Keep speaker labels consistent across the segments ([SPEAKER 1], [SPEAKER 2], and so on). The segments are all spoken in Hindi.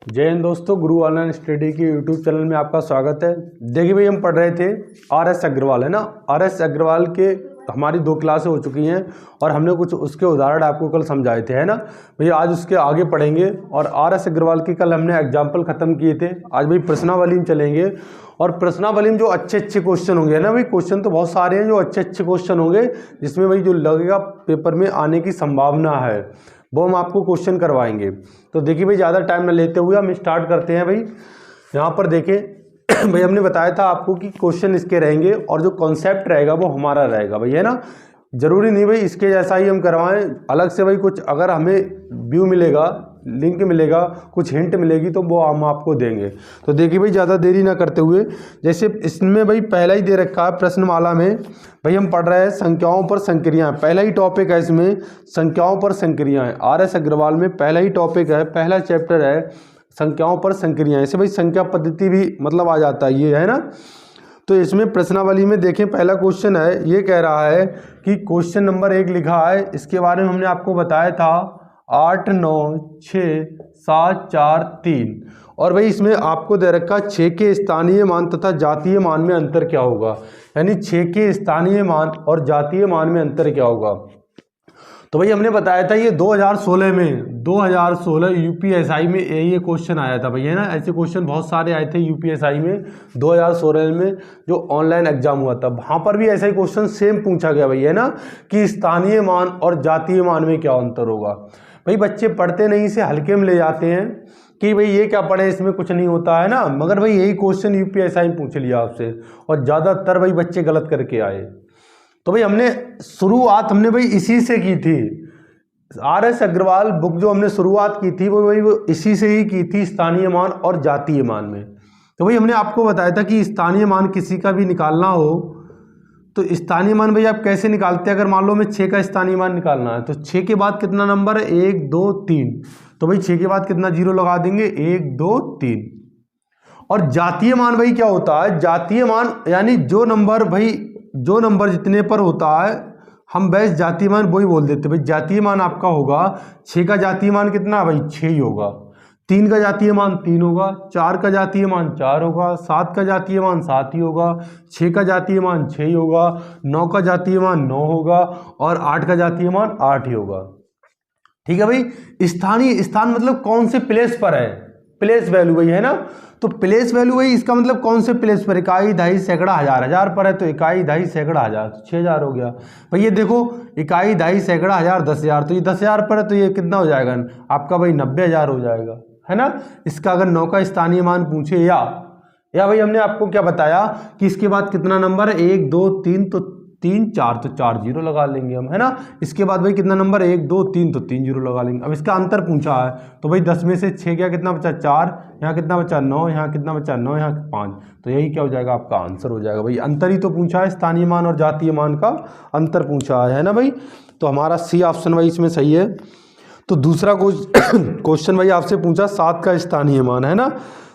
[SPEAKER 1] जय हिंद दोस्तों, गुरु ऑनलाइन स्टडी के यूट्यूब चैनल में आपका स्वागत है। देखिए भाई, हम पढ़ रहे थे आर.एस. अग्रवाल, है ना। आर.एस. अग्रवाल के हमारी 2 क्लासें हो चुकी हैं और हमने कुछ उसके उदाहरण आपको कल समझाए थे, है ना भाई। आज उसके आगे पढ़ेंगे और आर.एस. अग्रवाल की कल हमने एग्जाम्पल ख़त्म किए थे। आज भाई प्रश्नावली में चलेंगे और प्रश्नावली में जो अच्छे क्वेश्चन होंगे, है ना भाई। क्वेश्चन तो बहुत सारे हैं जो अच्छे क्वेश्चन होंगे, जिसमें भाई जो लगेगा पेपर में आने की संभावना है वो हम आपको क्वेश्चन करवाएंगे। तो देखिए भाई, ज़्यादा टाइम न लेते हुए हम स्टार्ट करते हैं। भाई यहाँ पर देखें भाई, हमने बताया था आपको कि क्वेश्चन इसके रहेंगे और जो कॉन्सेप्ट रहेगा वो हमारा रहेगा भाई, है ना। ज़रूरी नहीं भाई इसके जैसा ही हम करवाएं, अलग से भाई कुछ अगर हमें व्यू मिलेगा, लिंक मिलेगा, कुछ हिंट मिलेगी तो वो हम आपको देंगे। तो देखिए भाई, ज़्यादा देरी ना करते हुए, जैसे इसमें भाई पहला ही दे रखा है प्रश्नमाला में, भाई हम पढ़ रहे हैं संख्याओं पर संक्रियाएं। पहला ही टॉपिक है इसमें, संख्याओं पर संक्रियाएं। आर.एस. अग्रवाल में पहला ही टॉपिक है, पहला चैप्टर है संख्याओं पर संक्रियाएं। ऐसे भाई संख्या पद्धति भी मतलब आ जाता है ये, है ना। तो इसमें प्रश्नावली में देखें, पहला क्वेश्चन है, ये कह रहा है कि क्वेश्चन नंबर 1 लिखा है, इसके बारे में हमने आपको बताया था 8, 9, 6, 7, 4, 3। और भाई इसमें आपको दे रखा 6 के स्थानीय मान तथा जातीय मान में अंतर क्या होगा, यानी 6 के स्थानीय मान और जातीय मान में अंतर क्या होगा। तो भाई हमने बताया था ये 2016 यूपीएसआई में ये क्वेश्चन आया था भाई, है ना। ऐसे क्वेश्चन बहुत सारे आए थे यूपीएसआई में 2016 में, जो ऑनलाइन एग्जाम हुआ था, वहाँ पर भी ऐसा ही क्वेश्चन सेम पूछा गया भाई, है ना, कि स्थानीय मान और जातीय मान में क्या अंतर होगा। भाई बच्चे पढ़ते नहीं से हल्के में ले जाते हैं कि भाई ये क्या पढ़े, इसमें कुछ नहीं होता है ना, मगर भाई यही क्वेश्चन यूपीएसआई में पूछ लिया आपसे और ज़्यादातर भाई बच्चे गलत करके आए। तो भाई हमने शुरुआत भाई इसी से की थी। आर.एस. अग्रवाल बुक जो हमने शुरुआत की थी वो इसी से ही की थी, स्थानीय मान और जातीय मान में। तो भाई हमने आपको बताया था कि स्थानीय मान किसी का भी निकालना हो तो स्थानीय मान भाई आप कैसे निकालते हैं। अगर मान लो हमें 6 का स्थानीय मान निकालना है तो 6 के बाद कितना नंबर है, 1, 2, 3। तो भाई 6 के बाद कितना जीरो लगा देंगे, 1, 2, 3। और जातीय मान भाई क्या होता है, जातीय मान यानी जो नंबर जितने पर होता है हम बेस जातीय मान वही बोल देते भाई। जातीय मान आपका होगा 6 का जातीय मान कितना भाई, 6 ही होगा। 3 का जातीय मान 3 होगा, 4 का जातीय मान 4 होगा, 7 का जातीय मान 7 ही होगा, 6 का जातीय मान 6 ही होगा, 9 का जातीय मान 9 होगा और 8 का जातीय मान 8 ही होगा। ठीक है भाई। स्थान मतलब कौन से प्लेस पर है, प्लेस वैल्यू भाई, है ना। तो प्लेस वैल्यू भाई इसका मतलब कौन से प्लेस पर, इकाई, दहाई, सैकड़ा, हजार। हजार पर है तो इकाई, दहाई, सैकड़ा, हजार, तो 6000 हो गया भाई। ये देखो इकाई, दहाई, सैकड़ा, हजार, 10,000, तो ये 10,000 पर है तो ये कितना हो जाएगा आपका भाई, 90,000 हो जाएगा, है ना। इसका अगर 9 का स्थानीय मान पूछे या भाई हमने आपको क्या बताया कि इसके बाद कितना नंबर है, 1, 2, 3, तो 3, 4, तो 4 जीरो लगा लेंगे हम, है ना। इसके बाद भाई कितना नंबर, 1, 2, 3, तो 3 जीरो लगा लेंगे। अब इसका अंतर पूछा है तो भाई 10 में से 6 गया, कितना बचा, 4, यहाँ कितना बचा, 9, यहाँ कितना बचा, 9, यहाँ 5, तो यही क्या हो जाएगा आपका आंसर हो जाएगा भाई। अंतर ही तो पूछा है, स्थानीय मान और जातीय मान का अंतर पूछा है ना भाई। तो हमारा सी ऑप्शन भाई इसमें सही है। तो दूसरा क्वेश्चन भाई आपसे पूछा 7 का स्थानीय मान, है ना।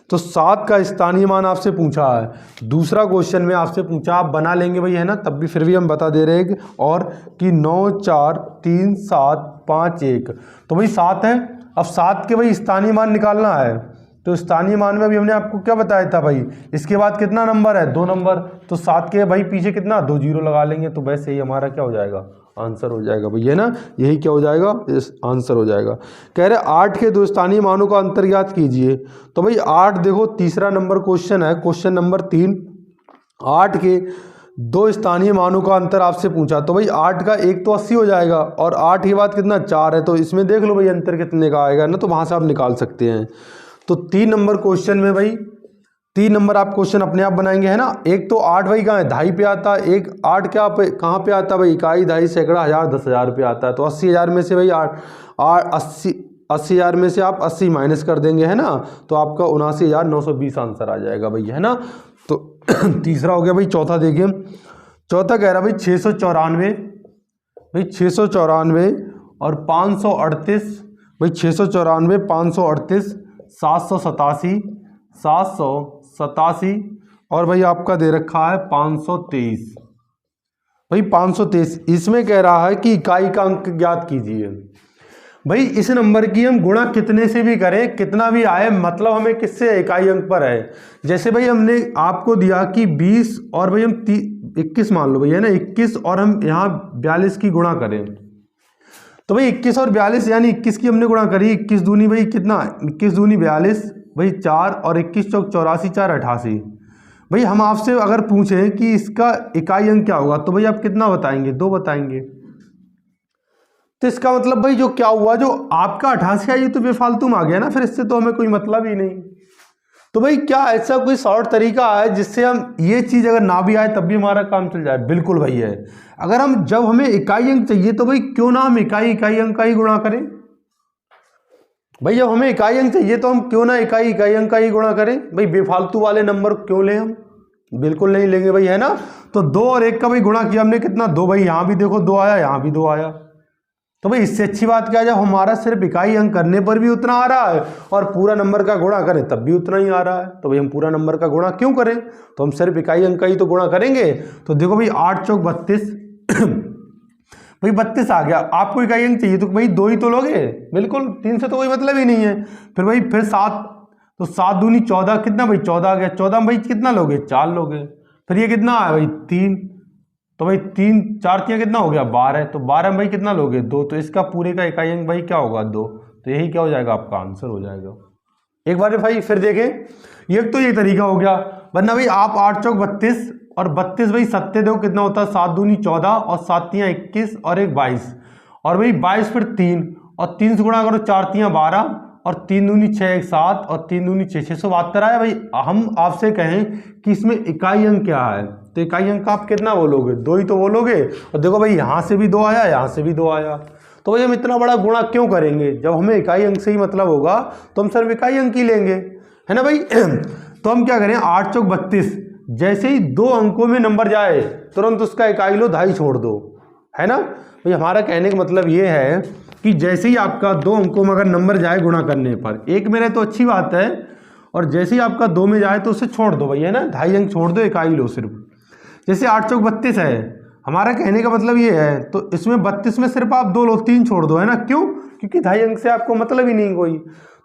[SPEAKER 1] तो 7 का स्थानीय मान आपसे पूछा है। दूसरा क्वेश्चन में आपसे पूछा, आप बना लेंगे भाई, है ना, तब भी फिर भी हम बता दे रहे हैं और कि 9, 4, 3, 7, 5, 1, तो भाई 7 है। अब 7 के भाई स्थानीय मान निकालना है तो स्थानीय मान में अभी हमने आपको क्या बताया था भाई, इसके बाद कितना नंबर है, 2 नंबर, तो 7 के भाई पीछे कितना, 2 जीरो लगा लेंगे, तो वैसे ही हमारा क्या हो जाएगा, आंसर हो जाएगा भाई, है ना। यही क्या हो जाएगा, इस आंसर हो जाएगा। कह रहे 8 के 2 स्थानीय मानों का अंतर ज्ञात कीजिए। तो भाई 8 देखो, तीसरा नंबर क्वेश्चन है, क्वेश्चन नंबर 3। 8 के 2 स्थानीय मानों का अंतर आपसे पूछा। तो भाई 8 का 1 तो 80 हो जाएगा और 8 के बाद कितना, 4 है, तो इसमें देख लो भाई अंतर कितने का आएगा ना, तो वहाँ से आप निकाल सकते हैं। तो 3 नंबर क्वेश्चन में भाई 3 नंबर आप क्वेश्चन अपने आप बनाएंगे, है ना। एक तो 8 भाई कहाँ है, दहाई पे आता है, एक 8 क्या पे कहाँ पे आता है भाई, इकाई, दहाई, सैकड़ा, हजार, 10,000 पे आता है। तो 80,000 में से भाई 80,000 में से आप 80 माइनस कर देंगे, है ना, तो आपका 79,920 आंसर आ जाएगा भाई, है ना। तो तीसरा हो गया भाई। चौथा देखिए, चौथा कह रहा भाई 694 भाई, 694 और 538 भाई, 694, 538, 787, 787 और भाई आपका दे रखा है 523 भाई, 523। इसमें कह रहा है कि इकाई का अंक ज्ञात कीजिए। भाई इस नंबर की हम गुणा कितने से भी करें, कितना भी आए, मतलब हमें किससे, इकाई अंक पर है। जैसे भाई हमने आपको दिया कि 20 और भाई हम 21 मान लो भाई, है ना, 21 और हम यहाँ 42 की गुणा करें, तो भाई 21 और 42 यानी 21 की हमने गुणा करी, 21 दूनी भाई कितना, 21 दूनी 42 भाई 4 और 21 चौक 84, 4 88। भाई हम आपसे अगर पूछें कि इसका इकाई अंक क्या होगा, तो भाई आप कितना बताएंगे, 2 बताएंगे। तो इसका मतलब भाई जो क्या हुआ, जो आपका 88 है ये तो बेफालतू में आ गया ना, फिर इससे तो हमें कोई मतलब ही नहीं। तो भाई क्या ऐसा कोई शॉर्ट तरीका है जिससे हम ये चीज अगर ना भी आए तब भी हमारा काम चल जाए? बिल्कुल भाई है। अगर हम, जब हमें इकाई अंक चाहिए तो भाई क्यों ना हम इकाई अंक का ही गुणा करें। भाई जब हमें इकाई अंक चाहिए तो हम क्यों ना इकाई अंक का ही गुणा करें। भाई बेफालतू वाले नंबर क्यों लें हम, बिल्कुल नहीं लेंगे भाई, है ना। तो 2 और 1 का भाई गुणा किया हमने, कितना, 2। भाई यहाँ भी देखो 2 आया, यहाँ भी 2 आया। तो भाई इससे अच्छी बात क्या है, जब हमारा सिर्फ इकाई अंक करने पर भी उतना आ रहा है और पूरा नंबर का गुणा करें तब भी उतना ही आ रहा है, तो भाई हम पूरा नंबर का गुणा क्यों करें, तो हम सिर्फ इकाई अंक का ही तो गुणा करेंगे। तो देखो भाई 8 चौक 32 भाई 32 आ गया। आपको इकाई अंक चाहिए तो भाई 2 ही तो लोगे, बिल्कुल, 3 से तो कोई मतलब ही नहीं है। फिर भाई फिर 7, तो 7 दूनी 14, कितना भाई 14 आ गया। 14 में भाई कितना लोगे, 4 लोगे। फिर ये कितना आया भाई 3, तो भाई 3 4 3 कितना हो गया 12, तो 12 में भाई कितना लोगे 2, तो इसका पूरे का इकाई अंक भाई क्या होगा 2। तो यही क्या हो जाएगा, आपका आंसर हो जाएगा। एक बार भाई फिर देखें, ये तो ये तरीका हो गया, वरना भाई आप 8 चौक 32 और 32 भाई 7 दो कितना होता है, 7 दूनी 14 और 7 तियां 21 और 1 22, और भाई 22 फिर 3 और 3 से गुणा करो, 4 तियां 12 और 3 दूनी 6 1 7 और 3 दूनी 6 672 आया। भाई हम आपसे कहें कि इसमें इकाई अंक क्या है, तो इकाई अंक आप कितना बोलोगे, 2 ही तो बोलोगे। और देखो भाई यहाँ से भी 2 आया, यहाँ से भी 2 आया, तो भाई हम इतना बड़ा गुणा क्यों करेंगे, जब हमें इकाई अंक से ही मतलब होगा तो हम सिर्फ इकाई अंक ही लेंगे, है ना भाई। तो हम क्या करें, 8 चौक 32, जैसे ही 2 अंकों में नंबर जाए तुरंत उसका इकाई लो, 2.5 छोड़ दो, है ना भाई। हमारा कहने का मतलब ये है कि जैसे ही आपका 2 अंकों में अगर नंबर जाए गुणा करने पर, 1 में रहे तो अच्छी बात है, और जैसे ही आपका 2 में जाए तो उसे छोड़ दो भाई, है ना, 2.5 अंक छोड़ दो, इकाई लो सिर्फ। जैसे 8 चौक 32 है, हमारा कहने का मतलब ये है, तो इसमें 32 में सिर्फ आप 2 लो, 3 छोड़ दो, है ना, क्यों, क्योंकि 2.5 अंक से आपको मतलब ही नहीं कोई।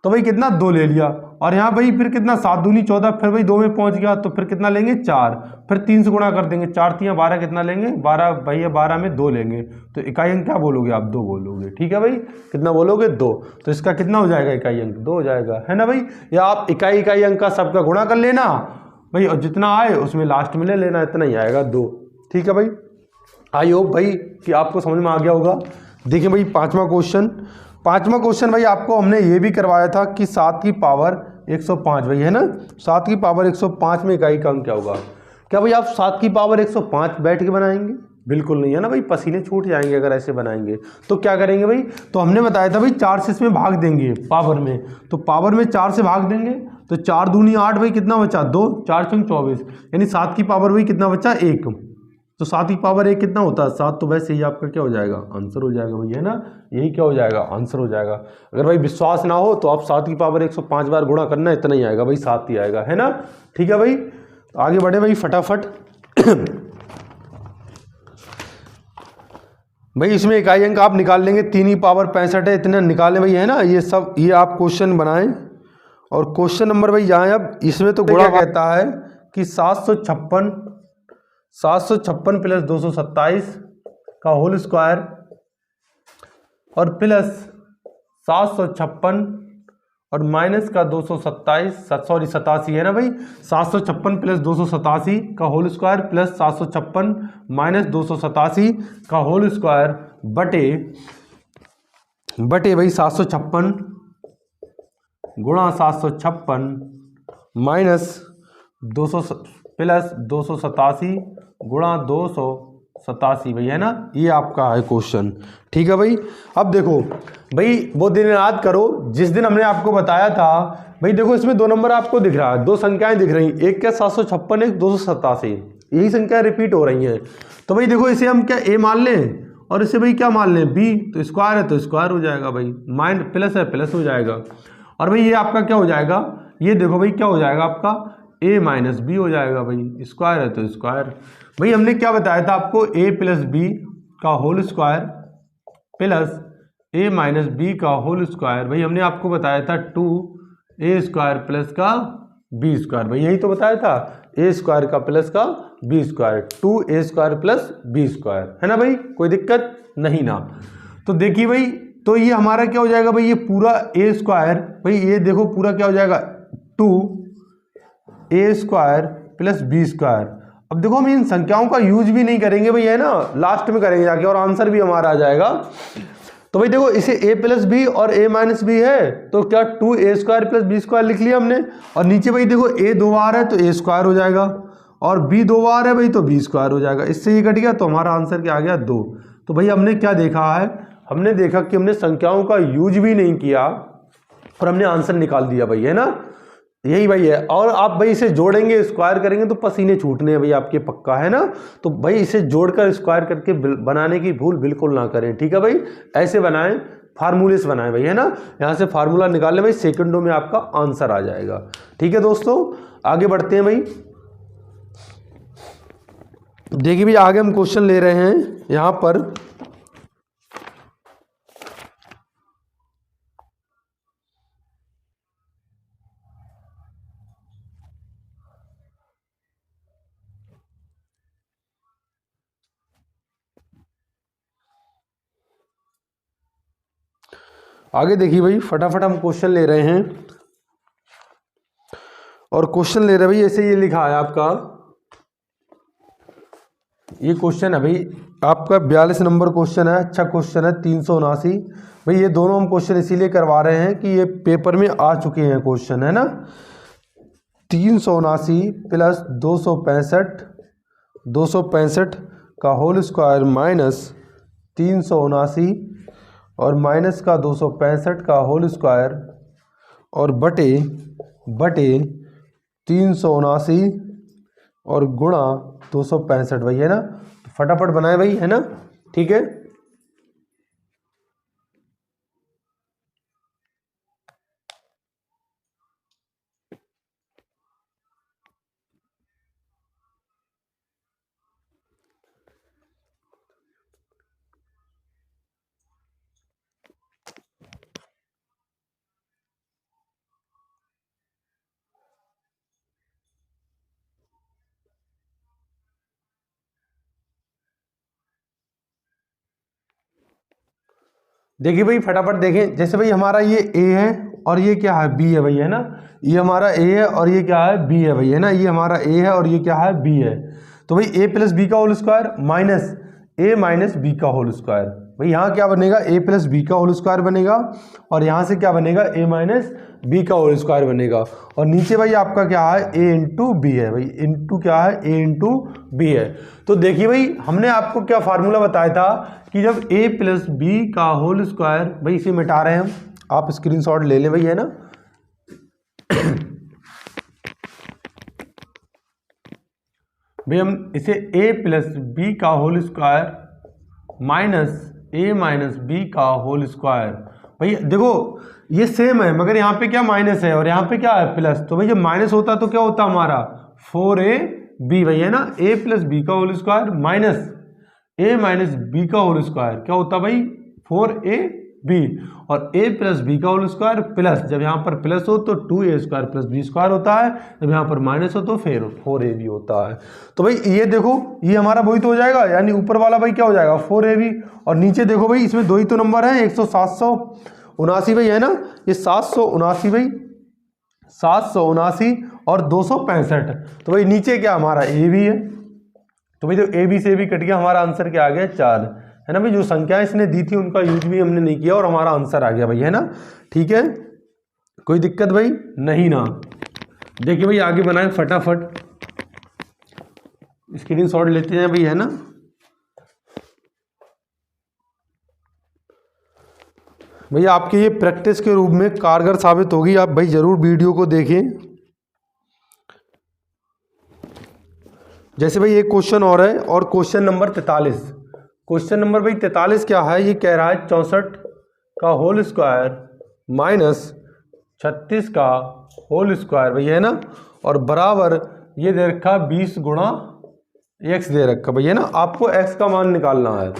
[SPEAKER 1] तो भाई कितना 2 ले लिया, और यहाँ भाई फिर कितना 7 दूनी 14, फिर भाई 2 में पहुंच गया, तो फिर कितना लेंगे 4, फिर 3 से गुणा कर देंगे, 4 तियां 12 कितना लेंगे 12 भाई, 12 में 2 लेंगे, तो इकाई अंक क्या बोलोगे आप, 2 बोलोगे, ठीक है भाई, कितना बोलोगे 2। तो इसका कितना हो जाएगा, इकाई अंक 2 हो जाएगा, है ना भाई। या आप इकाई अंक का सबका गुणा कर लेना भाई, और जितना आए उसमें लास्ट में ले लेना, इतना ही आएगा 2, ठीक है भाई। आई होप भाई कि आपको समझ में आ गया होगा। देखिए भाई पांचवा क्वेश्चन भाई आपको हमने ये भी करवाया था कि 7 की पावर 105 भाई, है ना, 7 की पावर 105 में इकाई का अंक क्या होगा। क्या भाई आप 7 की पावर 105 बैठ के बनाएंगे, बिल्कुल नहीं, है ना भाई, पसीने छूट जाएंगे अगर ऐसे बनाएंगे। तो क्या करेंगे भाई, तो हमने बताया था भाई 4 से इसमें भाग देंगे पावर में, तो पावर में 4 से भाग देंगे, तो 4 दूनी 8 भाई, कितना बचा 2, 4 चौक 24, यानी 7 की पावर भाई कितना बचा 1, तो 7 की पावर 1 कितना होता है 7, तो वैसे ही आपका क्या हो जाएगा, आंसर हो जाएगा भाई, है ना, यही क्या हो जाएगा, आंसर हो जाएगा। अगर भाई विश्वास ना हो तो आप 7 की पावर 105 बार गुणा करना, इतना ही आएगा भाई, 7 ही आएगा, है ना, ठीक है भाई। आगे बढ़े भाई फटाफट। भाई इसमें इकाई अंक आप निकाल लेंगे, 3 की पावर 65 है, इतने निकालें भाई, है ना, ये सब ये आप क्वेश्चन बनाएं। और क्वेश्चन नंबर भाई यहाँ अब इसमें तो गुणा कहता है कि 756 प्लस 227 का होल स्क्वायर और प्लस 756 और माइनस का 87 है ना भाई, 756 प्लस 287 का होल स्क्वायर प्लस 756 माइनस 287 का होल स्क्वायर बटे भाई 756 गुणा 756 माइनस 200 प्लस 287 गुणा 287 भाई, है ना, ये आपका है क्वेश्चन, ठीक है भाई। अब देखो भाई वो दिन याद करो जिस दिन हमने आपको बताया था भाई, देखो इसमें 2 नंबर आपको दिख रहा है, 2 संख्याएं दिख रही, एक क्या 756 एक 287, यही संख्याएं रिपीट हो रही हैं। तो भाई देखो इसे हम क्या ए मान लें और इसे भाई क्या मान लें बी, तो स्क्वायर है तो स्क्वायर हो जाएगा भाई, माइनस प्लस है प्लस हो जाएगा, और भाई ये आपका क्या हो जाएगा, ये देखो भाई क्या हो जाएगा आपका a माइनस बी हो जाएगा भाई, स्क्वायर है तो स्क्वायर। भाई हमने क्या बताया था आपको, a प्लस बी का whole square plus a minus b का होल स्क्वायर, भाई हमने आपको बताया था 2a स्क्वायर प्लस का बी स्क्वायर, भाई यही तो बताया था, ए स्क्वायर का प्लस का b square, 2a square plus b square, है ना भाई, कोई दिक्कत नहीं ना। तो देखिए भाई, तो ये हमारा क्या हो जाएगा भाई, ये पूरा ए स्क्वायर, भाई ये देखो पूरा क्या हो जाएगा 2a square plus b square. अब देखो हम इन संख्याओं का यूज भी नहीं करेंगे भाई, है ना, लास्ट में करेंगे जाके और आंसर भी हमारा आ जाएगा। तो भाई देखो इसे a प्लस बी और a माइनस बी है, तो क्या 2a square plus b square लिख लिया हमने, और नीचे भाई देखो a 2 बार है तो a स्क्वायर हो जाएगा, और b 2 बार है भाई तो b स्क्वायर हो जाएगा, इससे ये कट गया तो हमारा आंसर क्या आ गया 2। तो भाई हमने क्या देखा है, हमने देखा कि हमने संख्याओं का यूज भी नहीं किया और हमने आंसर निकाल दिया भाई, है ना, यही भाई है। और आप भाई इसे जोड़ेंगे स्क्वायर करेंगे तो पसीने छूटने हैं भाई आपके, पक्का है ना। तो भाई इसे जोड़कर स्क्वायर करके बनाने की भूल बिल्कुल ना करें, ठीक है भाई, ऐसे बनाएं, फार्मूले से बनाएं भाई, है ना, यहाँ से फार्मूला निकाल लें भाई, सेकंडों में आपका आंसर आ जाएगा। ठीक है दोस्तों, आगे बढ़ते हैं भाई। देखिए भाई आगे हम क्वेश्चन ले रहे हैं यहाँ पर, आगे देखिए भाई फटाफट हम क्वेश्चन ले रहे हैं, और क्वेश्चन ले रहे भाई ऐसे ये लिखा है आपका, ये क्वेश्चन है भाई आपका 42 नंबर क्वेश्चन है, अच्छा क्वेश्चन है 379। भाई ये दोनों हम क्वेश्चन इसीलिए करवा रहे हैं कि ये पेपर में आ चुके हैं क्वेश्चन, है ना। 379 प्लस 265 का होल स्क्वायर माइनस 379 और माइनस का 265 का होल स्क्वायर और बटे 379 और गुणा 265 भाई, है ना, तो फटाफट बनाए भाई, है ना, ठीक है। देखिए भाई फटाफट देखें, जैसे भाई हमारा ये a है और ये क्या है b है भाई, है ना, ये हमारा a है और ये क्या है b है भाई, है ना, ये हमारा a है और ये क्या है b है। तो भाई a प्लस बी का whole square minus a minus b का होल स्क्वायर, भाई यहाँ क्या बनेगा a प्लस बी का होल स्क्वायर बनेगा, और यहाँ से क्या बनेगा a माइनस बी का होल स्क्वायर बनेगा, और नीचे भाई आपका क्या है a इंटू बी है भाई, इंटू क्या है a इंटू बी है। तो देखिए भाई हमने आपको क्या फार्मूला बताया था कि जब a प्लस बी का होल स्क्वायर, भाई इसे मिटा रहे हैं हम, आप स्क्रीनशॉट ले लें भाई, है ना। भाई हम इसे a प्लस बी का whole square minus a minus b का होल स्क्वायर, भाई देखो ये सेम है मगर यहाँ पे क्या माइनस है और यहाँ पे क्या है प्लस, तो भाई जब माइनस होता तो क्या होता हमारा 4ab भाई, है ना, a प्लस बी का whole square minus a minus b का होल स्क्वायर क्या होता भाई 4ab, और a प्लस बी का होल स्क्वायर प्लस, जब यहाँ पर प्लस हो तो 2a square plus b square होता है, जब यहाँ पर माइनस हो तो फिर 4ab होता है। तो भाई ये देखो ये हमारा वही तो हो जाएगा, यानी ऊपर वाला भाई क्या हो जाएगा 4ab, और नीचे देखो भाई इसमें दो ही तो नंबर है 779 भाई, है ना, ये 779 भाई, 779 और 265, तो भाई नीचे क्या हमारा a भी है, तो भाई जो a b से भी कट गया, हमारा आंसर क्या आ गया 4, है ना भाई। जो संख्या इसने दी थी उनका यूज भी हमने नहीं किया और हमारा आंसर आ गया भाई, है ना, ठीक है, कोई दिक्कत भाई नहीं ना। देखिए भाई आगे बनाए फटाफट, स्क्रीनशॉट लेते हैं भाई, है ना। भाई आपके ये प्रैक्टिस के रूप में कारगर साबित होगी, आप भाई जरूर वीडियो को देखें। जैसे भाई एक क्वेश्चन और है, और क्वेश्चन नंबर 43, क्वेश्चन नंबर भाई 43 क्या है, ये कह रहा है 64 का होल स्क्वायर माइनस 36 का होल स्क्वायर भाई, है ना, और बराबर ये दे रखा 20 गुणा x दे रखा भाई, है ना, आपको x का मान निकालना है।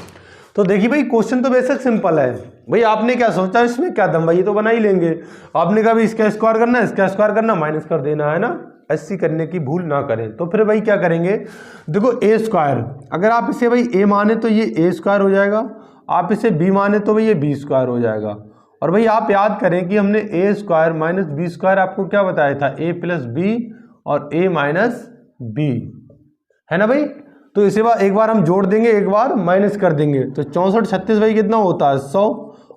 [SPEAKER 1] तो देखिए भाई क्वेश्चन तो बेशक सिंपल है भाई आपने क्या सोचा इसमें क्या दम भाई, ये तो बना ही लेंगे। आपने कहा भाई इसका स्क्वायर करना है, इसका स्क्वायर करना, माइनस कर देना है ना, ऐसी करने की भूल ना करें। तो फिर भाई क्या करेंगे, देखो ए स्क्वायर, अगर आप इसे भाई ए माने तो ये ए स्क्वायर हो जाएगा, आप इसे बी माने तो भाई ये बी स्क्वायर हो जाएगा। और भाई आप याद करें कि हमने ए स्क्वायर माइनस बी स्क्वायर आपको क्या बताया था, ए प्लस बी और ए माइनस बी, है ना भाई। तो इसे एक बार हम जोड़ देंगे, एक बार माइनस कर देंगे, तो 64 36 भाई कितना होता है 100,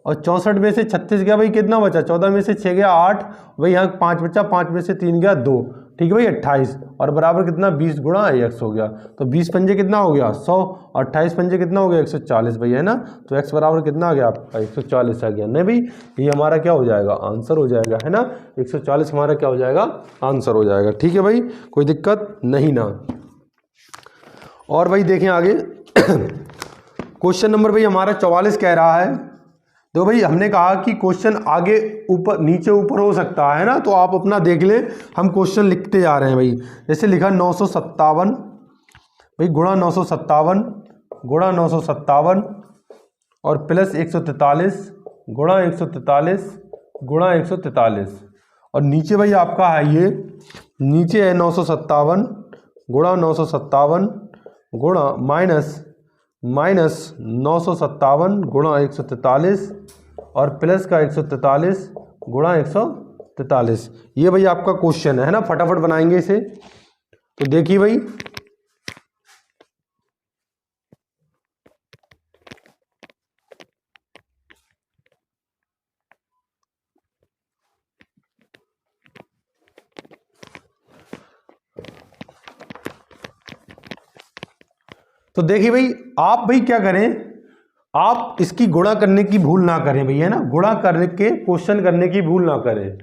[SPEAKER 1] और 64 में से 36 गया भाई कितना बचा, 14 में से 6 गया 8, भाई यहाँ 5 बचा, 5 में से 3 गया 2, ठीक है भाई 28, और बराबर कितना 20 गुणा x हो गया। तो 20 पंजे कितना हो गया 100, और 28 पंजे कितना हो गया 140 भाई, है ना। तो x बराबर कितना आ गया आपका 140 आ गया। नहीं भाई ये हमारा क्या हो जाएगा, आंसर हो जाएगा, है ना। 140 हमारा क्या हो जाएगा, आंसर हो जाएगा। ठीक है भाई, कोई दिक्कत नहीं ना। और भाई देखें आगे क्वेश्चन नंबर भाई हमारा 44 कह रहा है। तो भाई हमने कहा कि क्वेश्चन आगे ऊपर नीचे ऊपर हो सकता है ना, तो आप अपना देख ले, हम क्वेश्चन लिखते जा रहे हैं भाई। जैसे लिखा 957 भाई गुणा 957 गुणा 957 और प्लस 143 गुणा 143 गुणा 143, और नीचे भाई आपका है ये, नीचे है 957 गुणा 957 गुणा माइनस 957 गुणा 143 और प्लस का 143 गुणा 143। ये भाई आपका क्वेश्चन है ना, फटाफट बनाएंगे इसे। तो देखिए भाई तो देखिए भाई आप भाई क्या करें, आप इसकी गुणा करने की भूल ना करें भैया ना, गुणा करके क्वेश्चन करने की भूल ना करें।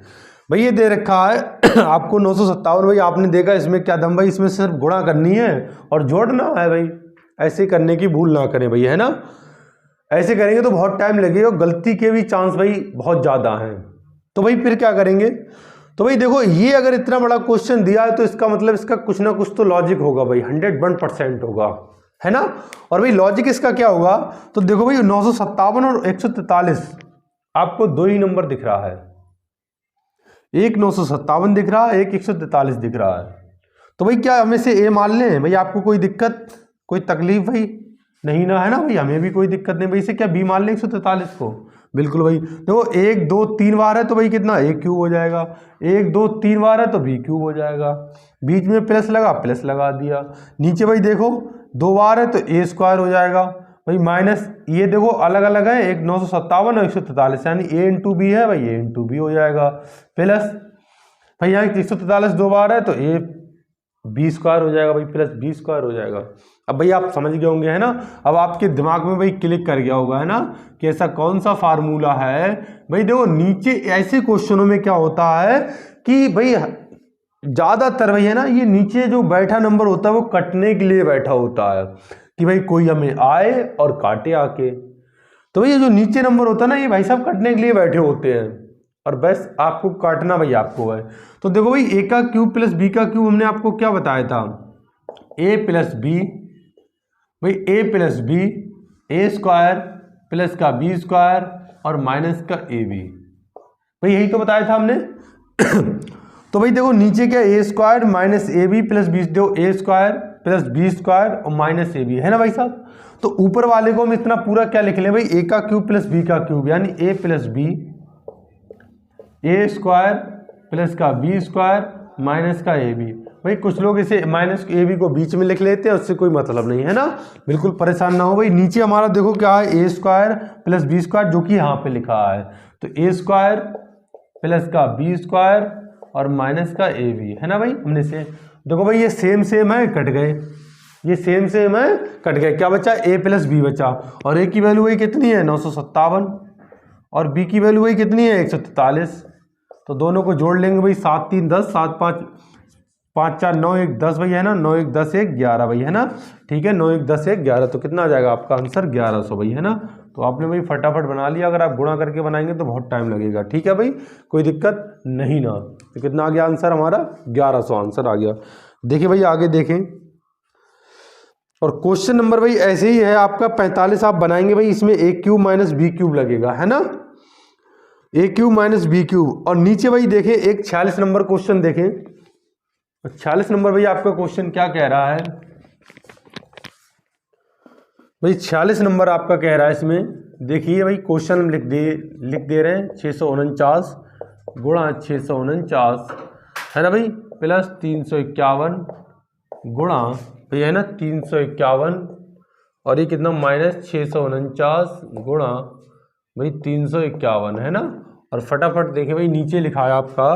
[SPEAKER 1] भाई ये दे रखा है आपको 957, भाई आपने देखा इसमें क्या दम भाई, इसमें सिर्फ गुणा करनी है और जोड़ना है भाई, ऐसे करने की भूल ना करें भैया, है ना। ऐसे करेंगे तो बहुत टाइम लगेगा, गलती के भी चांस भाई बहुत ज़्यादा हैं। तो भाई फिर क्या करेंगे, तो भाई देखो ये अगर इतना बड़ा क्वेश्चन दिया है तो इसका मतलब इसका कुछ ना कुछ तो लॉजिक होगा भाई, 101% होगा, है ना। और भाई लॉजिक इसका क्या होगा, तो देखो भाई 957 और 143 आपको दो ही नंबर दिख रहा है, एक 957 दिख रहा है, एक 143 दिख रहा है। तो भाई क्या हमें से ए मान लें भाई, आपको कोई दिक्कत कोई तकलीफ भाई नहीं ना, है ना भाई, हमें भी कोई दिक्कत नहीं भाई। इसे क्या बी मान लें 143 को, बिल्कुल भाई। देखो 1 2 3 बार है तो भाई कितना ए क्यूब हो जाएगा, 1 2 3 बार है तो बी क्यूब हो जाएगा, बीच में प्लस लगा, प्लस लगा दिया। नीचे भाई देखो 2 बार है तो ए स्क्वायर हो जाएगा भाई, माइनस ये देखो अलग अलग है, एक 957 और 143, यानी ए इंटू बी है भाई, ए इंटू बी हो जाएगा, प्लस भाई यहाँ 143 2 बार है तो ए बी स्क्वायर हो जाएगा भाई, प्लस बी स्क्वायर हो जाएगा। अब भाई आप समझ गए होंगे, है ना। अब आपके दिमाग में भाई क्लिक कर गया होगा, है ना, कि ऐसा कौन सा फार्मूला है। भाई देखो नीचे ऐसे क्वेश्चनों में क्या होता है कि भाई ज़्यादातर भाई है ना, ये नीचे जो बैठा नंबर होता है वो कटने के लिए बैठा होता है, कि भाई कोई हमें आए और काटे आके। तो भाई ये जो नीचे नंबर होता है ना, ये भाई साहब कटने के लिए बैठे होते हैं, और बस आपको काटना भाई आपको है। तो देखो भाई ए का क्यूब प्लस बी का क्यूब हमने आपको क्या बताया था, ए प्लस बी भाई, ए plus b, a square plus का बी स्क्वायर और माइनस का ए बी, भाई यही तो बताया था हमने। तो भाई देखो नीचे क्या, a square minus a b plus b, देखो a square plus b square और माइनस ए बी, है ना भाई साहब। तो ऊपर वाले को हम इतना पूरा क्या लिख लें भाई, ए का क्यूब प्लस बी का क्यूब, यानी ए plus b, a square plus का बी स्क्वायर माइनस का ए बी। भाई कुछ लोग इसे माइनस ए बी को बीच में लिख लेते हैं, उससे कोई मतलब नहीं, है ना, बिल्कुल परेशान ना हो भाई। नीचे हमारा देखो क्या है, ए स्क्वायर प्लस बी स्क्वायर, जो कि यहाँ पे लिखा है, तो ए स्क्वायर प्लस का बी स्क्वायर और माइनस का ए बी, है ना भाई। हमने से देखो भाई ये सेम सेम है, कट गए, ये सेम सेम है, कट गए, क्या बचा, ए प्लस बी बचा, और ए की वैल्यू वही कितनी है 957, और बी की वैल्यू वही कितनी है 143। तो दोनों को जोड़ लेंगे भाई, 7 3 10, 7 5 5 4 9 1 10 भाई, है ना, 9 1 10 1 11 भाई, है ना, ठीक है, 9 1 10 1 11, तो कितना आ जाएगा आपका आंसर 1100 भाई, है ना। तो आपने भाई फटाफट बना लिया, अगर आप गुणा करके बनाएंगे तो बहुत टाइम लगेगा, ठीक है भाई, कोई दिक्कत नहीं ना। तो कितना आ गया आंसर हमारा 1100 आंसर आ गया। देखिए भाई आगे देखें, और क्वेश्चन नंबर भाई ऐसे ही है आपका 45 आप बनाएंगे भाई, इसमें ए क्यूब माइनस बी क्यूब लगेगा, है ना, ए क्यूब माइनस बी क्यूब। और नीचे भाई देखें एक 46 नंबर क्वेश्चन देखें, 46 नंबर भाई आपका क्वेश्चन क्या कह रहा है भाई, 46 नंबर आपका कह रहा है इसमें, देखिए भाई क्वेश्चन हम लिख दे रहे हैं 649 गुणा 649 है ना भाई, प्लस 351 गुणा भाई है ना 351, और ये कितना माइनस 649 गुणा भाई 351 है ना। और फटाफट देखिए भाई नीचे लिखा है आपका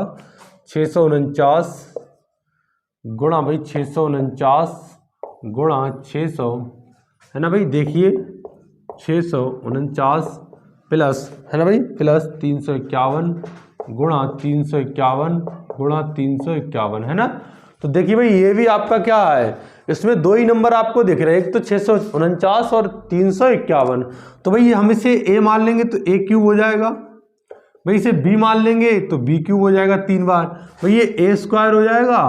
[SPEAKER 1] 649 गुणा भाई 649 गुणा 600 है ना भाई, देखिए 649 प्लस है ना भाई प्लस 351 गुणा 351 गुणा 351 है ना। तो देखिए भाई ये भी आपका क्या है, इसमें दो ही नंबर आपको दिख रहे हैं, एक तो 649 और 351। तो भाई हम इसे a मान लेंगे तो a क्यूब हो जाएगा, भाई इसे b मान लेंगे तो b क्यूब हो जाएगा 3 बार, भाई ये a स्क्वायर हो जाएगा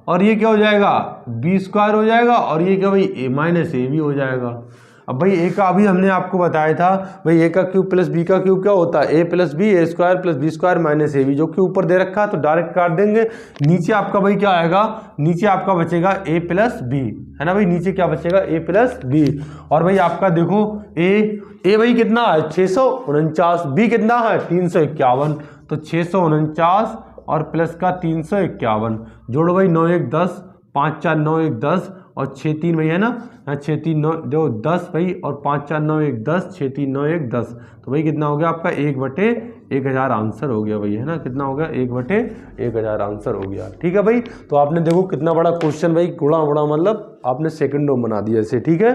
[SPEAKER 1] और ये क्या हो जाएगा b स्क्वायर हो जाएगा, और ये क्या भाई a माइनस ए भी हो जाएगा। अब भाई a का अभी हमने आपको बताया था भाई a का क्यूब प्लस b का क्यूब क्या होता है, a plus b, a square plus b square minus a b, जो कि ऊपर दे रखा है तो डायरेक्ट काट देंगे। नीचे आपका भाई क्या आएगा, नीचे आपका बचेगा a प्लस बी है ना भाई, नीचे क्या बचेगा a प्लस बी। और भाई आपका देखो a भाई कितना है 649, b कितना है 351, तो 649 और प्लस का 351 जोड़ो भाई 9 1 10, 5 4 9 1 10 और 6 3 भाई है ना, 6 3 9 दो 10 भाई, और 5 4 9 1 10, 6 3 9 1 10, तो भाई कितना हो गया आपका 1/1000 आंसर हो गया भाई है ना, कितना हो गया 1/1000 आंसर हो गया। ठीक है भाई, तो आपने देखो कितना बड़ा क्वेश्चन भाई, गुणा गुणा मतलब आपने सेकंडों में बना दिया ऐसे। ठीक है,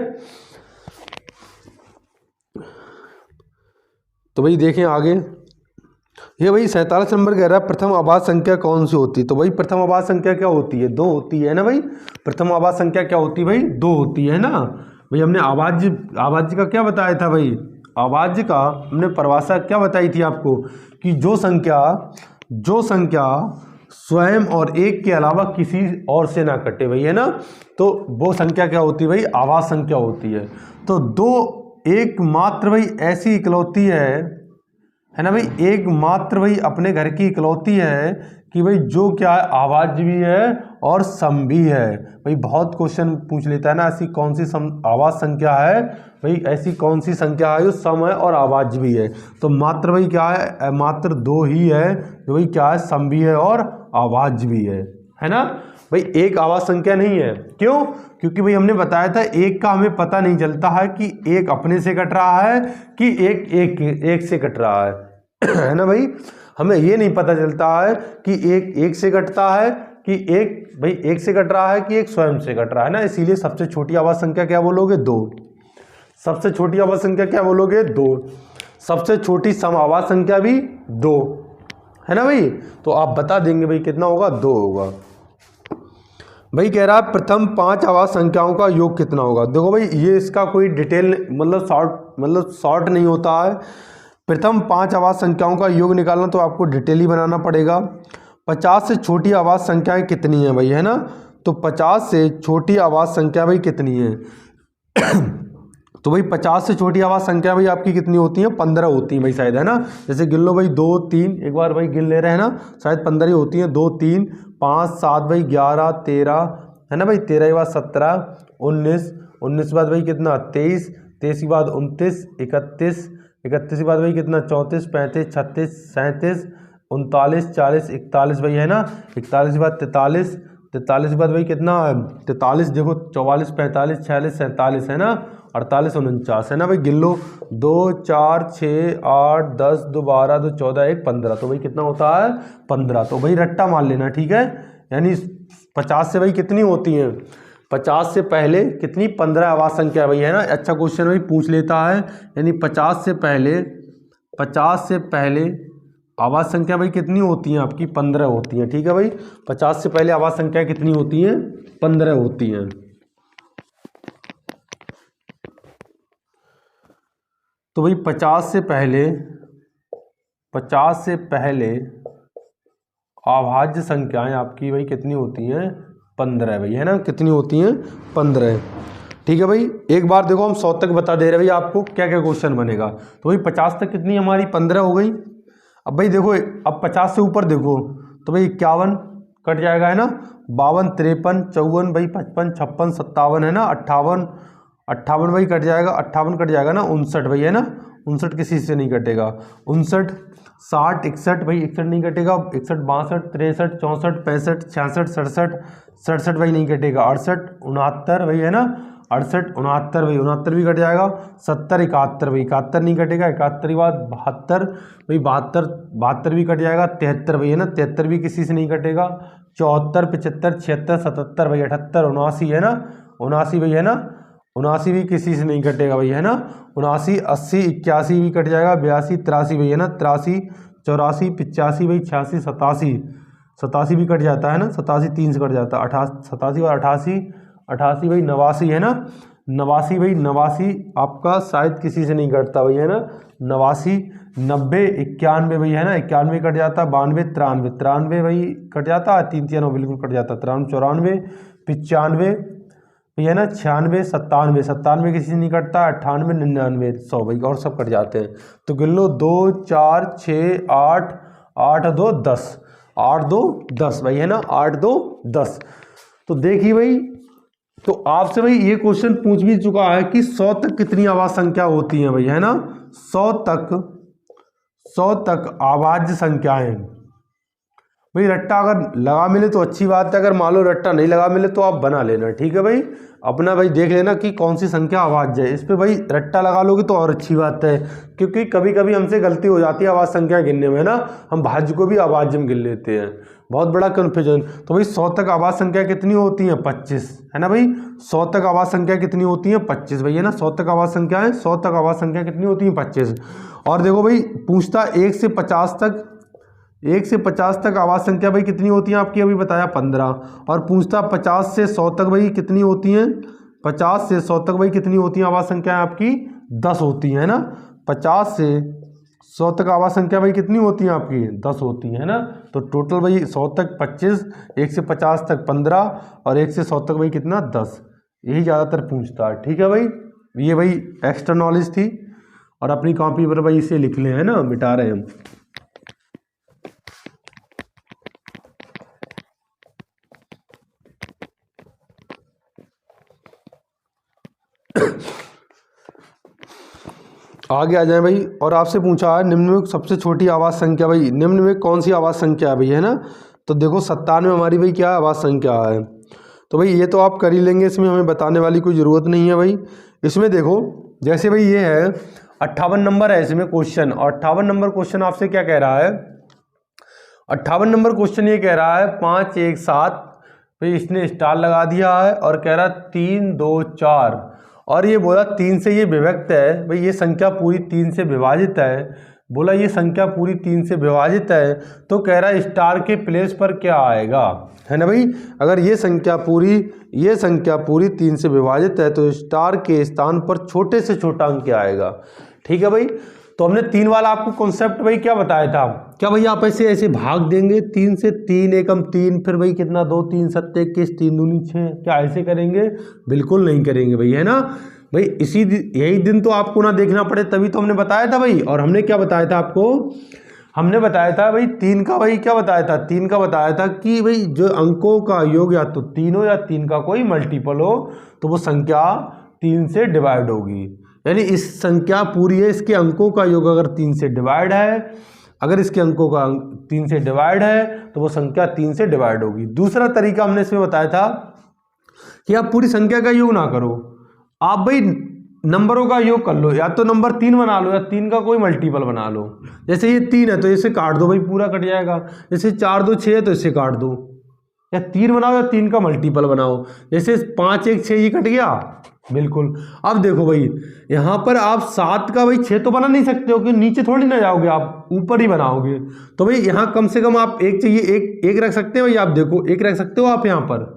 [SPEAKER 1] तो भाई देखें आगे, ये भाई 47 नंबर कह रहा है प्रथम आवाज संख्या कौन सी होती है। तो भाई प्रथम आवाज संख्या क्या होती है, 2 होती है ना भाई, प्रथम आवाज संख्या क्या होती है भाई 2 होती है ना भाई। हमने आवाज का क्या बताया था भाई, आवाज का हमने परिभाषा क्या बताई थी आपको कि जो संख्या स्वयं और एक के अलावा किसी और से ना कटे भाई है ना, तो वो संख्या क्या होती है भाई आवाज संख्या होती है। तो 2 एकमात्र भाई ऐसी इकलौती है ना भाई, एक मात्र भाई अपने घर की इकलौती है कि भाई जो क्या है आवाज भी है और सम भी है भाई। बहुत क्वेश्चन पूछ लेता है ना, ऐसी कौन सी आवाज संख्या है भाई, ऐसी कौन सी संख्या है जो सम है और आवाज भी है। तो मात्र भाई क्या है, मात्र 2 ही है जो भाई क्या है सम भी है और आवाज भी है ना भाई, एक आवाज संख्या नहीं है। क्यों, क्योंकि भाई हमने बताया था एक का हमें पता नहीं चलता है कि एक अपने से कट रहा है कि एक से कट रहा है ना भाई, हमें ये नहीं पता चलता है कि एक से कटता है कि एक से कट रहा है कि एक स्वयं से कट रहा है ना। इसीलिए सबसे छोटी आवाज संख्या क्या बोलोगे 2, सबसे छोटी आवाज संख्या क्या बोलोगे 2, सबसे छोटी सम आवाज संख्या भी 2 है ना भाई। तो आप बता देंगे भाई कितना होगा 2 होगा। भाई कह रहा है प्रथम 5 आवाज संख्याओं का योग कितना होगा। देखो भाई ये इसका कोई डिटेल मतलब शॉर्ट नहीं होता है। प्रथम 5 आवाज संख्याओं का योग निकालना तो आपको डिटेल ही बनाना पड़ेगा। 50 से छोटी आवाज संख्याएं कितनी है भाई है ना, तो 50 से छोटी आवाज संख्या भाई कितनी है तो भाई 50 से छोटी आवाज संख्या भाई आपकी कितनी होती है 15 होती है भाई शायद है ना। जैसे गिन लो भाई 2 3, एक बार भाई गिन ले रहे हैं ना, शायद 15 ही होती हैं। 2 3 5 7 भाई 11 13 है ना भाई, 13 के बाद 17 19 19 के बाद भाई कितना 23 23 के बाद 29 31 31 के बाद भाई कितना 34 35 36 37 39 40 41 भाई है ना, 41 के बाद 43 43 के बाद भाई कितना 43 देखो 44 45 46 47 है ना, 48 49 है ना भाई। गिन लो 2 4 6 8 10 2 12 2 14 1 15, तो भाई कितना होता है 15। तो भाई रट्टा मान लेना ठीक है, यानी 50 से भाई कितनी होती हैं 50 से पहले कितनी 15 आवाज संख्या भाई है ना। अच्छा क्वेश्चन भाई पूछ लेता है, यानी 50 से पहले आवाज संख्या भाई कितनी होती हैं आपकी 15 होती हैं। ठीक है भाई, 50 से पहले आवाज संख्या कितनी होती हैं 15 होती हैं। तो भाई 50 से पहले अभाज्य संख्याएं आपकी भाई कितनी होती हैं 15 भाई है ना, कितनी होती हैं 15। ठीक है भाई। एक बार देखो हम 100 तक बता दे रहे भाई आपको क्या क्या क्वेश्चन बनेगा। तो भाई 50 तक कितनी हमारी 15 हो गई। अब भाई देखो अब 50 से ऊपर देखो तो भाई 51 कट जाएगा है ना, 52 53 54 भाई 55 56 57 है ना, 58 भाई कट जाएगा, 58 कट जाएगा ना, 59 भाई है ना, 59 किसी से नहीं कटेगा, 59 60 61 भाई 61 नहीं कटेगा, 61 62 63 64 65 66 67 67 भाई नहीं कटेगा, 68 69 भाई है ना, 68 69 भाई 69 भी कट जाएगा, 70 71 भाई 71 नहीं कटेगा, 71 के बाद 72 भाई 72 भी कट जाएगा, 73 भाई है ना, 73 भी किसी से नहीं कटेगा, 74 75 76 77 भाई 78 79 है ना, 79 भाई है ना, 79 भी किसी से नहीं कटेगा भाई है ना, 79 80 81 भी कट जाएगा, 82 83 भाई है ना, 83 84 85 भाई 86 87 भी कट जाता है ना, 87 3 से कट जाता है, 87 और 88 भाई 89 है ना, 89 भाई 89 आपका शायद किसी से नहीं कटता भाई है ना, 89 90 91 भाई है ना, 91 कट जाता है, 92 93 भाई कट जाता है, 3 3 बिल्कुल कट जाता है, 93 94 95 है ना, 96 97 किसी से नहीं कटता, 98 99 100 भाई और सब कट जाते हैं। तो गिन लो 2 4 6 8 8 2 10 8 2 10 भाई है ना, 8 2 10। तो देखिए भाई तो आपसे भाई ये क्वेश्चन पूछ भी चुका है कि 100 तक कितनी आवाज संख्या होती है भाई है ना, 100 तक आवाज संख्याएं भाई। रट्टा अगर लगा मिले तो अच्छी बात है, अगर मान लो रट्टा नहीं लगा मिले तो आप बना लेना, ठीक है भाई। अपना भाई देख लेना कि कौन सी संख्या आवाज है, इस पे भाई रट्टा लगा लोगे तो और अच्छी बात है, क्योंकि कभी कभी हमसे गलती हो जाती है आवाज संख्या गिनने में ना, हम भाज्य को भी आवाज में गिन लेते हैं, बहुत बड़ा कन्फ्यूजन। तो भाई 100 तक आवाज संख्या कितनी होती है 25 है ना भाई, 100 तक आवाज संख्या कितनी होती है 25 भाई है ना, 100 तक आवाज संख्या है, 100 तक आवाज संख्या कितनी होती है 25। और देखो भाई पूछता 1 से 50 तक आवाज संख्या भाई कितनी होती है आपकी, अभी बताया 15। और पूछता 50 से 100 तक भाई कितनी होती हैं, 50 से 100 तक भाई कितनी होती हैं आवाज संख्या आपकी 10 होती है ना, 50 से 100 तक आवाज संख्या भाई कितनी होती है आपकी 10 होती है ना। तो टोटल भाई 100 तक 25, 1 से 50 तक 15 और 1 से 100 तक भाई कितना 10, यही ज़्यादातर पूछता है, ठीक है भाई। ये भाई एक्स्ट्रा नॉलेज थी और अपनी कॉपी पर भाई इसे लिख ले है ना, मिटा रहे हैं हम। आगे आ जाए भाई। और आपसे पूछा है निम्न में सबसे छोटी आवाज़ संख्या भाई, निम्न में कौन सी आवाज़ संख्या है भाई है ना। तो देखो 97 हमारी भाई क्या आवाज़ संख्या है, तो भाई ये तो आप कर ही लेंगे, इसमें हमें बताने वाली कोई ज़रूरत नहीं है भाई। इसमें देखो जैसे भाई ये है 58 नंबर है इसमें क्वेश्चन, और 58 नंबर क्वेश्चन आपसे क्या कह रहा है, 58 नंबर क्वेश्चन ये कह रहा है 5 1 7 भाई, इसने स्टार लगा दिया है और कह रहा 3 2 4 और ये बोला 3 से ये विभक्त है भाई, ये संख्या पूरी 3 से विभाजित है, बोला ये संख्या पूरी 3 से विभाजित है, तो कह रहा है स्टार के प्लेस पर क्या आएगा है ना भाई। अगर ये संख्या पूरी 3 से विभाजित है तो स्टार के स्थान पर छोटे से छोटा अंक क्या आएगा, ठीक है भाई। तो हमने 3 वाला आपको कॉन्सेप्ट भाई क्या बताया था, क्या भाई आप ऐसे भाग देंगे 3 से, 3 एकम 3, फिर भाई कितना 2 3 7 21 3 दूनी 6, क्या ऐसे करेंगे, बिल्कुल नहीं करेंगे भाई है ना भाई। यही दिन तो आपको ना देखना पड़े, तभी तो हमने बताया था भाई। और हमने क्या बताया था आपको, हमने बताया था भाई 3 का भाई क्या बताया था, 3 का बताया था कि भाई जो अंकों का योग या तो 3 हो या 3 का कोई मल्टीपल हो तो वो संख्या 3 से डिवाइड होगी, यानी इस संख्या पूरी है, इसके अंकों का योग अगर 3 से डिवाइड है, अगर इसके अंकों का 3 से डिवाइड है तो वो संख्या 3 से डिवाइड होगी। दूसरा तरीका हमने इसमें बताया था कि आप पूरी संख्या का योग ना करो, आप भाई नंबरों का योग कर लो, या तो नंबर 3 बना लो या 3 का कोई मल्टीपल बना लो। जैसे ये 3 है तो इसे काट दो भाई, पूरा कट जाएगा। जैसे 4 2 6 है तो इसे काट दो, या 3 बनाओ या 3 का मल्टीपल बनाओ। जैसे 5 1 6 ये कट गया बिल्कुल। अब देखो भाई यहाँ पर आप 7 का भाई 6 तो बना नहीं सकते हो, क्योंकि नीचे थोड़ी ना जाओगे, आप ऊपर ही बनाओगे। तो भाई यहाँ कम से कम आप एक चाहिए, एक रख सकते हो भाई, आप देखो 1 रख सकते हो आप यहाँ पर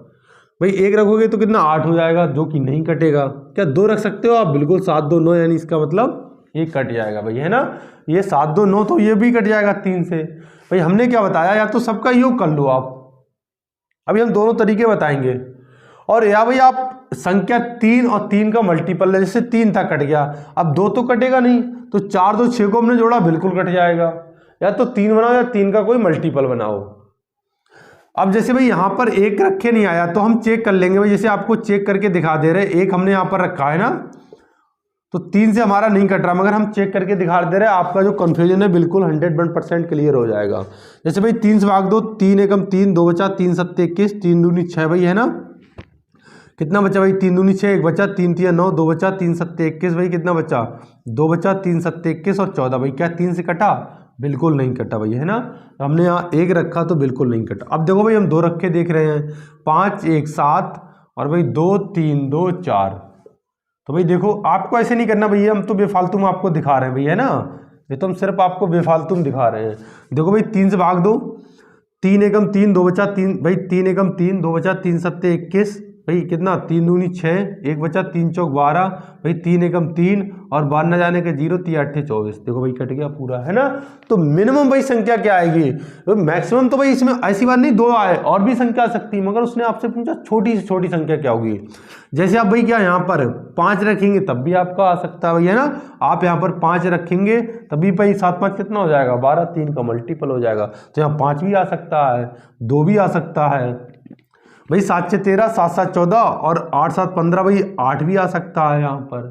[SPEAKER 1] भाई, 1 रखोगे तो कितना 8 हो जाएगा, जो कि नहीं कटेगा। क्या 2 रख सकते हो आप, बिल्कुल 7 2 9, यानी इसका मतलब ये कट जाएगा भाई है ना, ये 7 2 9 तो ये भी कट जाएगा 3 से भाई। हमने क्या बताया, या तो सबका योग कर लो आप, अभी हम दोनों तरीके बताएंगे। और या भाई आप संख्या 3 और 3 का मल्टीपल है, जैसे 3 था कट गया, अब 2 तो कटेगा नहीं, तो 4 2 6 को हमने जोड़ा बिल्कुल कट जाएगा। या तो 3 बनाओ या 3 का कोई मल्टीपल बनाओ। अब जैसे भाई यहाँ पर 1 रखे नहीं आया तो हम चेक कर लेंगे भाई, जैसे आपको चेक करके दिखा दे रहे, 1 हमने यहाँ पर रखा है ना, तो 3 से हमारा नहीं कट रहा, मगर हम चेक करके दिखा दे रहे हैं, आपका जो कन्फ्यूजन है बिल्कुल 100% क्लियर हो जाएगा। जैसे भाई 3 से भाग दो, 3 एकम 3, 2 बचा, 3 सत्ते 21, 3 दूनी 6 भाई है ना, कितना बचा भाई 3 दूनी 6, 1 बचा, 3 3 9, 2 बचा, 3 सत्ते 21 भाई, कितना बचा 2 बचा, 3 सत्ते 21 और 14 भाई, क्या 3 से कटा? बिल्कुल नहीं कटा भाई है ना। हमने यहाँ 1 रखा तो बिल्कुल नहीं कटा। अब देखो भाई हम 2 रखे देख रहे हैं, 5 1 7 और भाई 2 3 2 4। तो भाई देखो आपको ऐसे नहीं करना भैया, हम तो बेफालतू में आपको दिखा रहे हैं भैया है ना, ये तो हम सिर्फ आपको बेफालतू में दिखा रहे हैं। देखो भाई 3 से भाग दो, 3 एकम 3, 2 बचा 3 भाई, 3 एकम 3, 2 बचा, 3 सत्ते 21 भाई, कितना 3 दूनी 6, 1 बचा, 3 चौक 12 भाई, 3 एकम 3 और 12 न जाने के 0, 3 8 24। देखो भाई कट गया पूरा है ना। तो मिनिमम भाई संख्या क्या आएगी? तो मैक्सिमम तो भाई इसमें ऐसी बात नहीं 2 आए, और भी संख्या आ सकती है, मगर उसने आपसे पूछा छोटी से छोटी संख्या क्या होगी। जैसे आप भाई क्या यहाँ पर 5 रखेंगे तब भी आपका आ सकता है भाई है ना, आप यहाँ पर 5 रखेंगे तभी भाई 7 5 कितना हो जाएगा 12, 3 का मल्टीपल हो जाएगा। तो यहाँ 5 भी आ सकता है, 2 भी आ सकता है भाई, 7 6 13, 7 7 14 और 8 7 15 भाई, 8 भी आ सकता है, यहाँ पर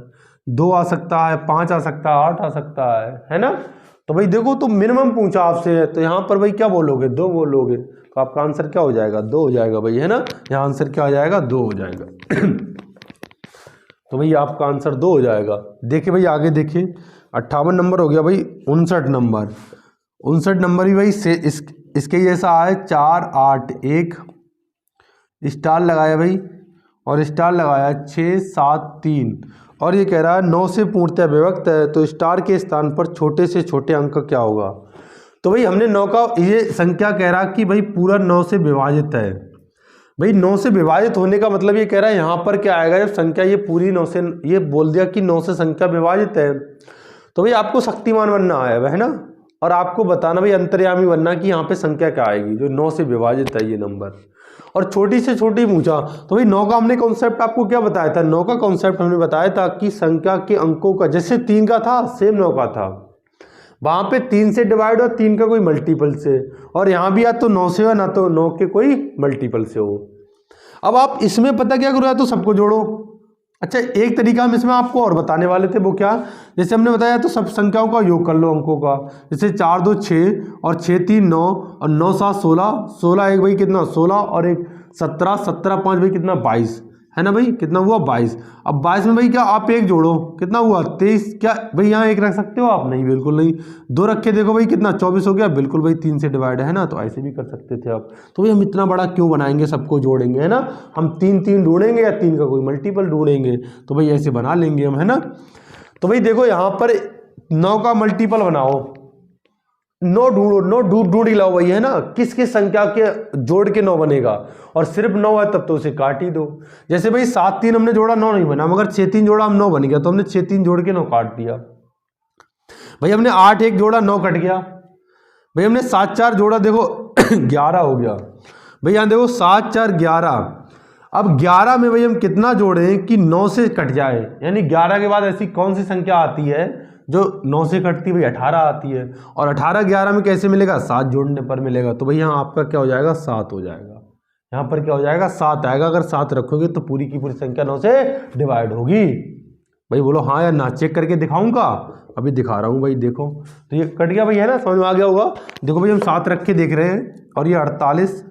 [SPEAKER 1] 2 आ सकता है, 5 आ सकता है, 8 आ सकता है ना। तो भाई देखो तो मिनिमम पूछा आपसे, तो यहाँ पर भाई क्या बोलोगे 2 बोलोगे, तो आपका आंसर क्या हो जाएगा 2 हो जाएगा भाई है ना। यहाँ आंसर क्या हो जाएगा 2 हो जाएगा। तो भाई आपका आंसर 2 हो जाएगा। देखिए भाई आगे देखिए 58 नंबर हो गया भाई, 59 नंबर, 59 नंबर भी भाई से इसके जैसा आए 4 8 1 स्टार लगाया भाई, और स्टार लगाया 6 7 3 और ये कह रहा है 9 से पूर्णतः विभक्त है, तो स्टार के स्थान पर छोटे से छोटे अंक का क्या होगा। तो भाई हमने 9 का ये संख्या कह रहा कि भाई पूरा 9 से विभाजित है। भाई 9 से विभाजित होने का मतलब ये कह रहा है यहाँ पर क्या आएगा, जब संख्या ये पूरी 9 से, ये बोल दिया कि 9 से संख्या विभाजित है, तो भाई आपको शक्तिमान बनना है ना, और आपको बताना भाई अंतर्यामी बनना कि यहाँ पे संख्या क्या आएगी जो 9 से विभाजित है ये नंबर, और छोटी से छोटी पूछा। तो भाई 9 का हमने कॉन्सेप्ट आपको क्या बताया था, 9 का कॉन्सेप्ट हमने बताया था कि संख्या के अंकों का, जैसे 3 का था सेम 9 का था, वहाँ पे 3 से डिवाइड हो, 3 का कोई मल्टीपल से, और यहाँ भी या तो 9 से हो ना तो 9 के कोई मल्टीपल से हो। अब आप इसमें पता क्या करो, या तो सबको जोड़ो। अच्छा एक तरीका हम इसमें आपको और बताने वाले थे, वो क्या, जैसे हमने बताया तो सब संख्याओं का योग कर लो अंकों का, जैसे 4 2 6 और 6 3 9 और 9 7 16, 16 एक भाई कितना 16 और एक 17, 17 5 भाई कितना 22 है ना भाई, कितना हुआ 22। अब 22 में भाई क्या आप एक जोड़ो, कितना हुआ 23, क्या भाई यहाँ एक रख सकते हो आप, नहीं बिल्कुल नहीं। 2 रखे देखो भाई कितना 24 हो गया, बिल्कुल भाई 3 से डिवाइड है ना, तो ऐसे भी कर सकते थे आप। तो भाई हम इतना बड़ा क्यों बनाएंगे, सबको जोड़ेंगे है ना, हम 3 3 ढूंढेंगे या 3 का कोई मल्टीपल ढूंढेंगे, तो भाई ऐसे बना लेंगे हम है ना। तो भाई देखो यहाँ पर 9 का मल्टीपल बनाओ, 9 ढूंढो, 9 ढूंढ ही लाओ भाई है ना, किस किस संख्या के जोड़ के 9 बनेगा, और सिर्फ 9 है तब तो उसे काट ही दो। जैसे भाई 7 3 हमने जोड़ा 9 नहीं बना, मगर 6 3 जोड़ा हम 9 बन गया, तो हमने 6 3 जोड़ के 9 काट दिया। भाई हमने 8 1 जोड़ा 9 कट गया। भाई हमने 7 4 जोड़ा देखो 11 हो गया। भाई यहाँ देखो 7 4 11। अब 11 में भाई हम कितना जोड़ें कि 9 से कट जाए, यानी 11 के बाद ऐसी कौन सी संख्या आती है जो 9 से कटती, भाई 18 आती है, और 18 11 में कैसे मिलेगा, 7 जोड़ने पर मिलेगा। तो भाई यहाँ आपका क्या हो जाएगा 7 हो जाएगा, यहाँ पर क्या हो जाएगा 7 आएगा। अगर 7 रखोगे तो पूरी की पूरी संख्या 9 से डिवाइड होगी। भाई बोलो हाँ या ना, चेक करके दिखाऊंगा, अभी दिखा रहा हूँ भाई। देखो तो ये कट गया भाई है ना, समझ में आ गया होगा। देखो भाई हम 7 रख के देख रहे हैं, और ये 48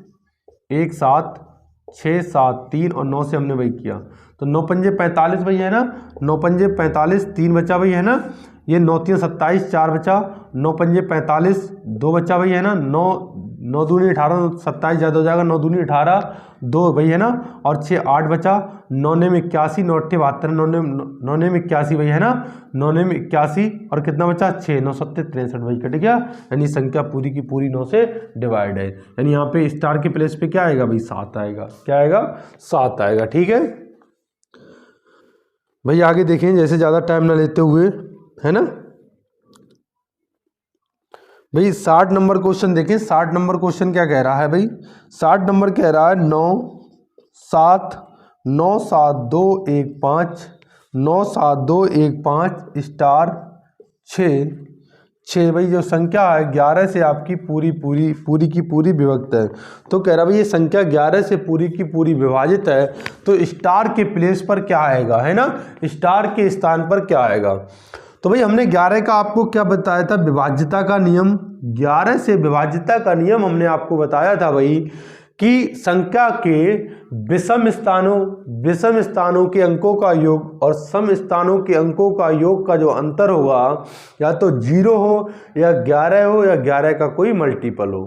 [SPEAKER 1] 1 7 6 7 3 और 9 से हमने भाई किया, तो 9 पंजे 45 भाई है ना, 9 पंजे 45, 3 बचा भाई है ना, ये 9 3 27 4 बचा, 9 पंजे 45 2 बचा भाई है ना, 9 9 दूनी 18 27 ज़्यादा हो जाएगा, 9 दूनी 18 2 भाई है ना, और 6 8 बचा, 9 में 81 9 8 72 9 में 81 भाई है ना, 9 में 81 और कितना बचा 6 9 7 63 भाई कट गया, यानी संख्या पूरी की पूरी 9 से डिवाइड है। यानी यहाँ पे स्टार के प्लेस पे क्या आएगा भाई 7 आएगा, क्या आएगा 7 आएगा। ठीक है भाई आगे देखें, जैसे ज़्यादा टाइम ना लेते हुए है ना भाई 60 नंबर क्वेश्चन देखें। 60 नंबर क्वेश्चन क्या कह रहा है भाई, 60 नंबर कह रहा है 9 7 97215 97215 स्टार 6 भाई जो संख्या है 11 से आपकी पूरी की पूरी विभक्त है। तो कह रहा भाई ये संख्या 11 से पूरी की पूरी विभाजित है, तो स्टार के प्लेस पर क्या आएगा, है ना, स्टार के स्थान पर क्या आएगा। तो भाई हमने 11 का आपको क्या बताया था, विभाज्यता का नियम। 11 से विभाज्यता का नियम हमने आपको बताया था भाई कि संख्या के विषम स्थानों के अंकों का योग और सम स्थानों के अंकों का योग का जो अंतर होगा या तो 0 हो या 11 हो या 11 का कोई मल्टीपल हो,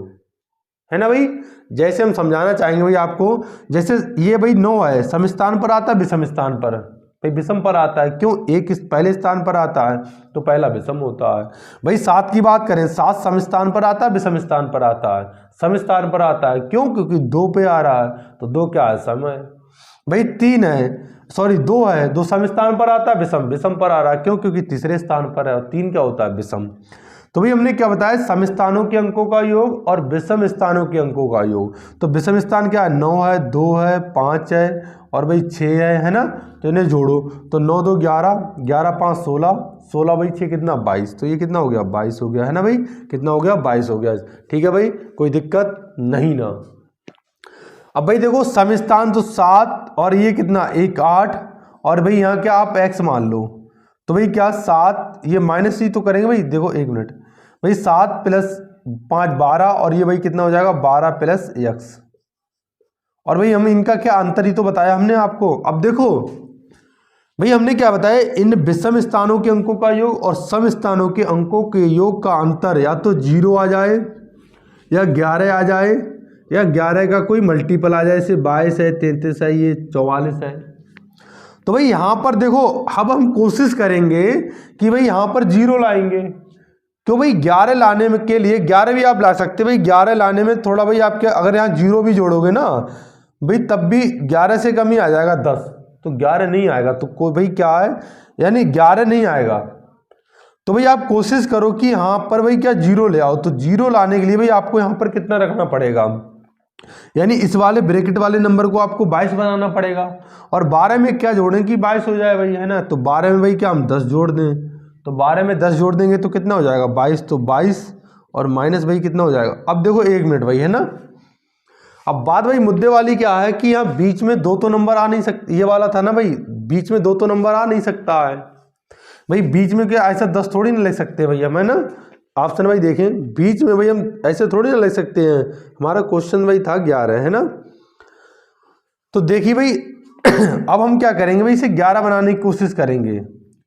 [SPEAKER 1] है ना भाई। जैसे हम समझाना चाहेंगे भाई आपको, जैसे ये भाई 9 है, सम स्थान पर आता है विषम स्थान पर, भाई विषम पर आता है, क्यों, एक पहले स्थान पर आता है तो पहला विषम होता है। भाई 7 की बात करें, 7 सम स्थान पर आता है विषम स्थान पर आता है, सम स्थान पर आता है, क्यों, क्योंकि 2 पे आ रहा है तो 2 क्या है, सम है। भाई 3 है, सॉरी 2 है, 2 सम स्थान पर आता है विषम पर आ रहा है, क्यों, क्योंकि तीसरे स्थान पर है और 3 क्या होता है, विषम। तो भाई हमने क्या बताया, सम स्थानों के अंकों का योग और विषम स्थानों के अंकों का योग। तो विषम स्थान क्या है, 9 है, 2 है, 5 है और भाई 6 है ना। तो इन्हें जोड़ो तो 9 2 11, 11 5 16, 16 भाई 6 कितना 22, तो ये कितना हो गया 22 हो गया, है ना भाई, कितना हो गया 22 हो गया। ठीक है भाई, कोई दिक्कत नहीं ना। अब भाई देखो सम स्थान तो 7 और ये कितना 1 8 और भाई यहाँ क्या आप x मान लो, तो भाई क्या 7 ये माइनस ही तो करेंगे भाई, देखो 1 मिनट भाई, 7 प्लस 5 12 और ये भाई कितना हो जाएगा 12 प्लस x, और भाई हम इनका क्या अंतर ही तो बताया हमने आपको। अब देखो भाई हमने क्या बताया, इन विषम स्थानों के अंकों का योग और सम स्थानों के अंकों के योग का अंतर या तो 0 आ जाए या 11 आ जाए या 11 का कोई मल्टीपल आ जाए, जैसे 22 है, 33 है, ये 44 है। तो भाई यहाँ पर देखो अब हम कोशिश करेंगे कि भाई यहाँ पर 0 लाएंगे, क्यों भाई 11 लाने में के लिए 11 भी आप ला सकते हैं भाई, 11 लाने में थोड़ा भाई आपके अगर यहाँ 0 भी जोड़ोगे ना भाई तब भी 11 से कम ही आ जाएगा 10, तो 11 नहीं आएगा, तो कोई भाई क्या है, यानी 11 नहीं आएगा। तो भाई आप कोशिश करो कि यहाँ पर भाई क्या 0 ले आओ, तो 0 लाने के लिए भाई आपको यहाँ पर कितना रखना पड़ेगा, यानी इस वाले ब्रैकेट वाले नंबर को आपको 22 बनाना पड़ेगा, और 12 में क्या जोड़ें कि 22 हो जाए भाई, है ना। तो 12 में भाई क्या हम 10 जोड़ दें, तो 12 में 10 जोड़ देंगे तो कितना हो जाएगा 22, तो 22 और माइनस भाई कितना हो जाएगा। अब देखो 1 मिनट भाई, है ना। अब बात भाई मुद्दे वाली क्या है कि यहाँ बीच में 2 तो नंबर आ नहीं सकते, ये वाला था ना भाई, बीच में 2 तो नंबर आ नहीं सकता है भाई, बीच में क्या ऐसा 10 थोड़ी ना लिख सकते भैया, मैं ना ऑप्शन भाई देखें, बीच में भाई हम ऐसे थोड़ी ना लिख सकते हैं, हमारा क्वेश्चन भाई था 11, है ना। तो देखिए भाई अब हम क्या करेंगे भाई, इसे 11 बनाने की कोशिश करेंगे।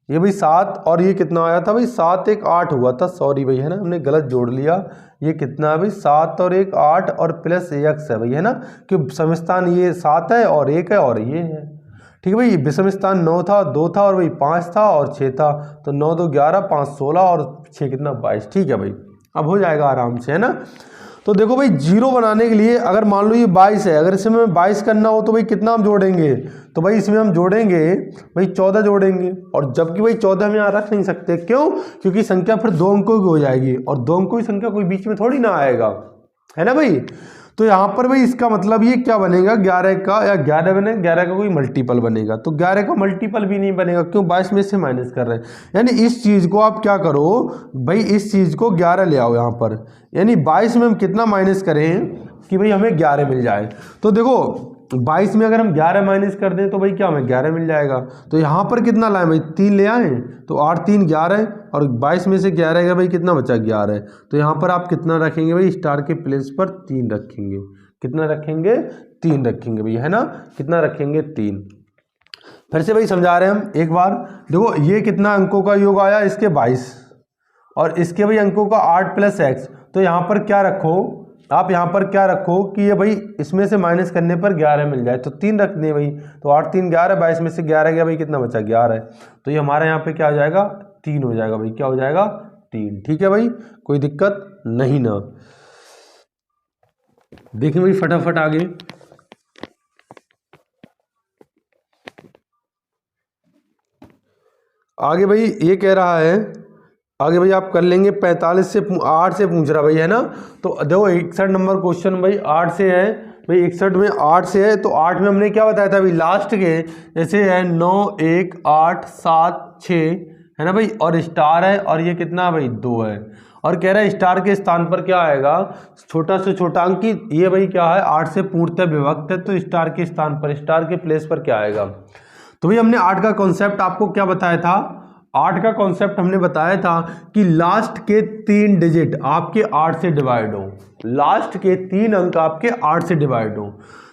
[SPEAKER 1] ये भाई 7 और ये कितना आया था भाई, 7 1 8 हुआ था, सॉरी भाई, है ना, हमने गलत जोड़ लिया। ये कितना है भाई 7 और 1 8 और प्लस x है भाई, है ना, क्योंकि समस्थान ये 7 है और 1 है और ये है। ठीक है भाई, विषम स्थान 9 था, 2 था और भाई 5 था और 6 था, तो 9 2 11, 5 16 और 6 कितना 22। ठीक है भाई, अब हो जाएगा आराम से, है ना। तो देखो भाई 0 बनाने के लिए अगर मान लो ये 22 है, अगर इसमें 22 करना हो तो भाई कितना हम जोड़ेंगे, तो भाई इसमें हम जोड़ेंगे भाई 14 जोड़ेंगे, और जबकि भाई 14 हम यहाँ रख नहीं सकते, क्यों, क्योंकि संख्या फिर 2 अंकों की हो जाएगी और 2 अंकों की संख्या कोई बीच में थोड़ी ना आएगा, है ना भाई। तो यहाँ पर भाई इसका मतलब ये क्या बनेगा 11 का, या 11 बने 11 का कोई मल्टीपल बनेगा, तो 11 का मल्टीपल भी नहीं बनेगा, क्यों 22 में से माइनस कर रहे हैं। यानी इस चीज़ को आप क्या करो भाई, इस चीज़ को 11 ले आओ यहाँ पर, यानी 22 में हम कितना माइनस करें कि भाई हमें 11 मिल जाए। तो देखो 22 में अगर हम 11 माइनस कर दें तो भाई क्या हमें 11 मिल जाएगा। तो यहाँ पर कितना लाएं भाई, 3 ले आए, तो 8 3 11 और 22 में से 11 का भाई कितना बचा 11। तो यहाँ पर आप कितना रखेंगे भाई, स्टार के प्लेस पर 3 रखेंगे, कितना रखेंगे 3 रखेंगे भाई, है ना, कितना रखेंगे 3। फिर से भाई समझा रहे हैं हम एक बार, देखो ये कितना अंकों का योग आया, इसके 22 और इसके भाई अंकों का 8 प्लस x। तो यहाँ पर क्या रखो आप, यहाँ पर क्या रखो कि ये भाई इसमें से माइनस करने पर 11 मिल जाए, तो 3 रख दें भाई, तो 8 3 11, 22 में से 11 गया भाई, कितना बचा 11। तो ये हमारे यहाँ पे क्या हो जाएगा 3 हो जाएगा भाई, क्या हो जाएगा 3। ठीक है भाई, कोई दिक्कत नहीं ना। देखिए भाई फटाफट आगे भाई ये कह रहा है, आगे भाई आप कर लेंगे 45 से 8 से पूछ रहा भाई, है ना। तो देखो 61 नंबर क्वेश्चन भाई 8 से है, भाई 61 में 8 से है, तो 8 में हमने क्या बताया था भाई, लास्ट के जैसे है 9 1 8 7 6 है ना भाई, और स्टार है, और ये कितना भाई 2 है, और कह रहा है स्टार के स्थान पर क्या आएगा, छोटा से छोटा अंक की, ये भाई क्या है 8 से पूर्णतः विभक्त है, तो स्टार के स्थान पर, स्टार के प्लेस पर क्या आएगा। तो भाई हमने 8 का कॉन्सेप्ट आपको क्या बताया था, 8 का कॉन्सेप्ट हमने बताया था कि लास्ट के 3 डिजिट आपके 8 से डिवाइड हो, लास्ट के 3 अंक आपके 8 से डिवाइड हो।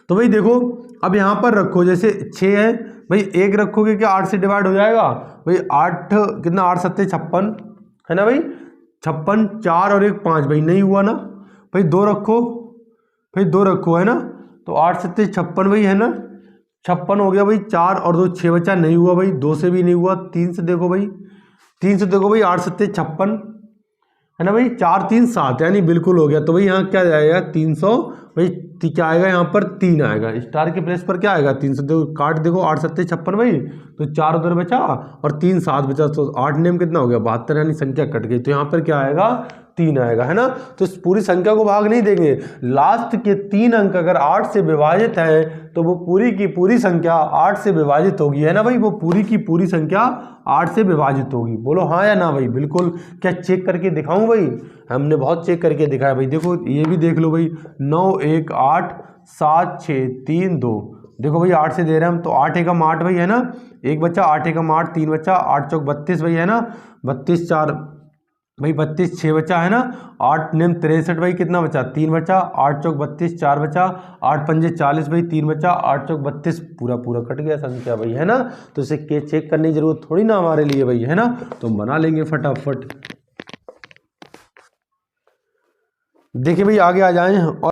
[SPEAKER 1] तो भाई देखो अब यहाँ पर रखो, जैसे 6 है भाई, 1 रखोगे क्या 8 से डिवाइड हो जाएगा भाई, 8 कितना 8 7 56 है ना भाई, 56, 4 और 1 5 भाई, नहीं हुआ ना भाई, 2 रखो भाई, 2 रखो है ना, तो 8 7 56 भाई है ना, 56 हो गया भाई, 4 और 2 6 बचा, नहीं हुआ भाई, 2 से भी नहीं हुआ, 3 से देखो भाई, 3 से देखो भाई, 8 7 56 है ना भाई, 4 3 7 यानी बिल्कुल हो गया। तो भाई यहाँ क्या जाएगा 300 भाई, क्या आएगा यहाँ पर 3 आएगा, स्टार के प्लेस पर क्या आएगा 300, देखो काट देखो 8 7 56 भाई, तो 4 उधर बचा और 3 7 बचा, तो 8 नेम कितना हो गया 72 यानी संख्या कट गई, तो यहाँ पर क्या आएगा 3 आएगा है ना। तो इस पूरी संख्या को भाग नहीं देंगे, लास्ट के 3 अंक अगर 8 से विभाजित है तो वो पूरी की पूरी संख्या 8 से विभाजित होगी, है ना भाई, वो पूरी की पूरी संख्या 8 से विभाजित होगी। बोलो हाँ या ना भाई, बिल्कुल। क्या चेक करके दिखाऊं भाई, हमने बहुत चेक करके दिखाया भाई, देखो ये भी देख लो भाई, 9 1 8 7 6 3 2, देखो भाई 8 से दे रहे हैं हम, तो 8 एकम 8 भाई है ना, 1 बच्चा, 8 एकम 8 3 बच्चा, 8 चौक 32 भाई है ना, 32 4 भाई 32 6 बचा है ना, 8 नेम 63 भाई, कितना बचा 3 बचा, 8 चौक 32 4 बचा, 8 पंजे 40 भाई 3 बचा, 8 चौक 32 पूरा पूरा कट गया संख्या भाई है ना। तो इसे के चेक करने की जरूरत थोड़ी ना हमारे लिए भाई है ना, तो हम बना लेंगे फटाफट। देखिए भाई आगे आ जाएं और